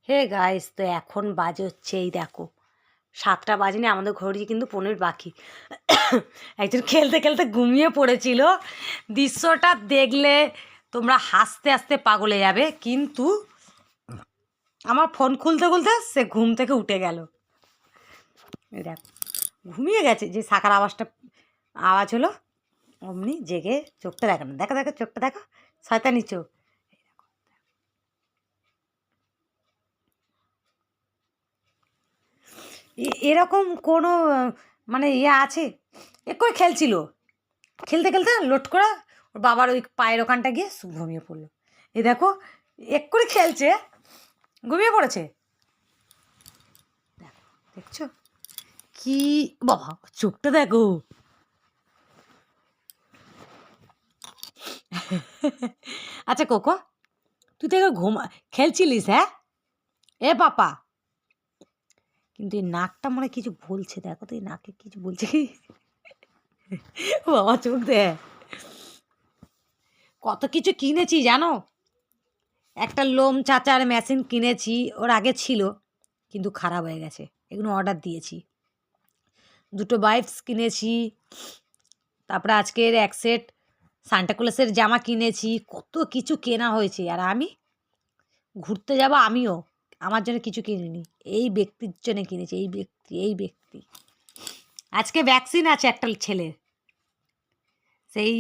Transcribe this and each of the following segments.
Hey guys, তো এখন বাজে হচ্ছে এই দেখো 7টা বাজেনি, আমাদের ঘড়ি কিন্তু 15 বাকি। একজন খেলতে খেলতে ঘুমিয়ে পড়েছিল। দৃশ্যটা দেখলে তোমরা হাসতে হাসতে পাগলে যাবে, কিন্তু আমার ফোন খুলতে খুলতে সে ঘুম থেকে উঠে গেল। এই দেখো ঘুমিয়ে গেছে, যে শাখার আওয়াজ হলো অমনি জেগে চোখটা দেখো না, দেখো দেখো চোখটা দেখো, শয়তানি চোখ। এরকম কোনো মানে আছে? করে খেলছিল, খেলতে খেলতে লোট করে ওর বাবার ওই পায়ের ওখানটা গিয়ে ঘুমিয়ে পড়লো। এই দেখো করে খেলছে, ঘুমিয়ে পড়েছে। দেখো, দেখছো কি বাবা, চোখটা দেখো। আচ্ছা কোকো, তুই তো খেলছিলিস? হ্যাঁ এ পাপা, কিন্তু এই নাকটা মনে কিছু বলছে, দেখো তো এই নাকে কিছু বলছে কি। বাবা চোখ দে, কত কিছু কিনেছি জানো। একটা লোম চাচার মেশিন কিনেছি, ওর আগে ছিল কিন্তু খারাপ হয়ে গেছে, এগুলো অর্ডার দিয়েছি। 2টো বাইপস কিনেছি, তারপরে আজকের এক সেট সান্টাক্লজের জামা কিনেছি, কত কিছু কেনা হয়েছে। আর আমি ঘুরতে যাব, আমিও আমার জন্য কিছু কিনিনি, এই ব্যক্তির জন্য কিনেছি। এই ব্যক্তি আজকে ভ্যাকসিন আছে একটা ছেলের, সেই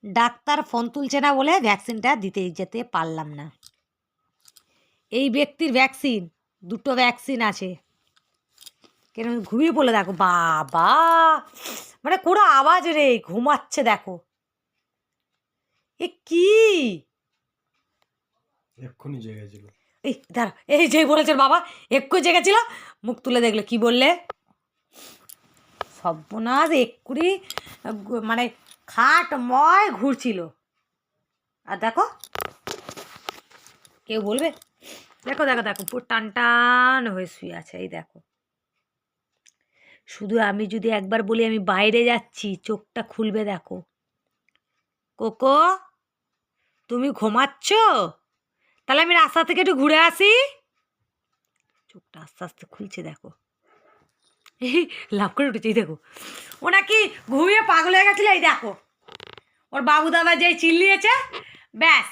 ডাক্তার ফোন তুলছে না বলে ভ্যাকসিনটা দিতে যেতে পারলাম না। এই ব্যক্তির ভ্যাকসিন, 2টো ভ্যাকসিন আছে। কেন ঘুমিয়ে পড়লে দেখো, বাবা মানে কোনো আওয়াজ রে, ঘুমাচ্ছে দেখো। এ কি এক্ষুনি জেগেছিল। এই দাঁড়া, এই যে বলেছেন বাবা এক্ষুনি জেগেছিল, মুখ তুলে দেখলে কি বললে? সর্বনাশ, এক্ষুনি মানে খাটময় ঘুরছিল। আর দেখো কেউ বলবে, দেখো দেখো দেখো পুরো টান টান হয়ে শুয়ে আছে। এই দেখো, শুধু আমি যদি একবার বলি আমি বাইরে যাচ্ছি, চোখটা খুলবে দেখো। কোকো, তুমি ঘুমাচ্ছ? তাহলে আমি রাস্তা থেকে একটু ঘুরে আসি। চোখটা আস্তে আস্তে খুলছে দেখো, এই লাভ করে উঠেছে। এই দেখো, ও নাকি ঘুমিয়ে পাগল হয়ে গেছিল। এই দেখো ওর বাবু দাদা যেই চিল্লিয়েছে, ব্যাস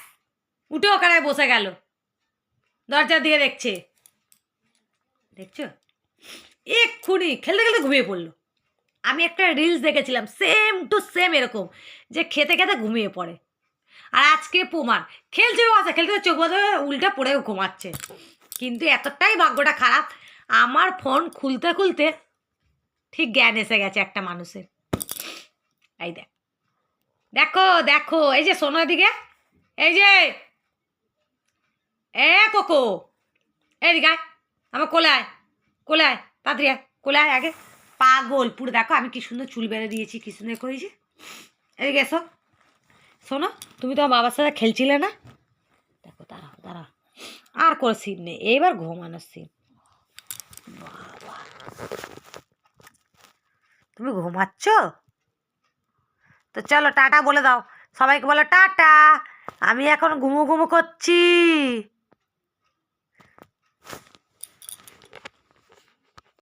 উঠে ওখানে বসে গেল, দরজার দিকে দেখছে। দেখছো, এক্ষুনি খেলতে খেলতে ঘুমিয়ে পড়লো। আমি একটা রিলস দেখেছিলাম সেম টু সেম এরকম, যে খেতে খেতে ঘুমিয়ে পড়ে। আর আজকে প্রমাণ, খেলছে বাসা, খেলতে চোখ বাঁধা উল্টা পড়ে ঘুমাচ্ছে। কিন্তু এতটাই ভাগ্যটা খারাপ, আমার ফোন খুলতে খুলতে ঠিক জ্ঞান এসে গেছে একটা মানুষের। এই দেখো দেখো, এই যে শোনো এদিকে, এই যে এ কোকো, এদিকে আয়, আমার কোলে আয়, কোলে আয় তাড়াতাড়ি আয়, কোলে আয় আগে। পাগল পুরো, দেখো আমি কি সুন্দর চুল বেঁধে দিয়েছি, কি সুন্দর করেছি। এদিকে এসো, শোনো, তুমি তো আমার বাবার সাথে খেলছিলে না? দেখো দাঁড়াও দাঁড়াও, আর কোনো সিন নেই, এবার ঘুমানোর সিন। বাবা, তুমি ঘুমাচ্ছ? তো চলো টাটা বলে দাও, সবাইকে বলো টাটা, আমি এখন ঘুমো ঘুমো করছি।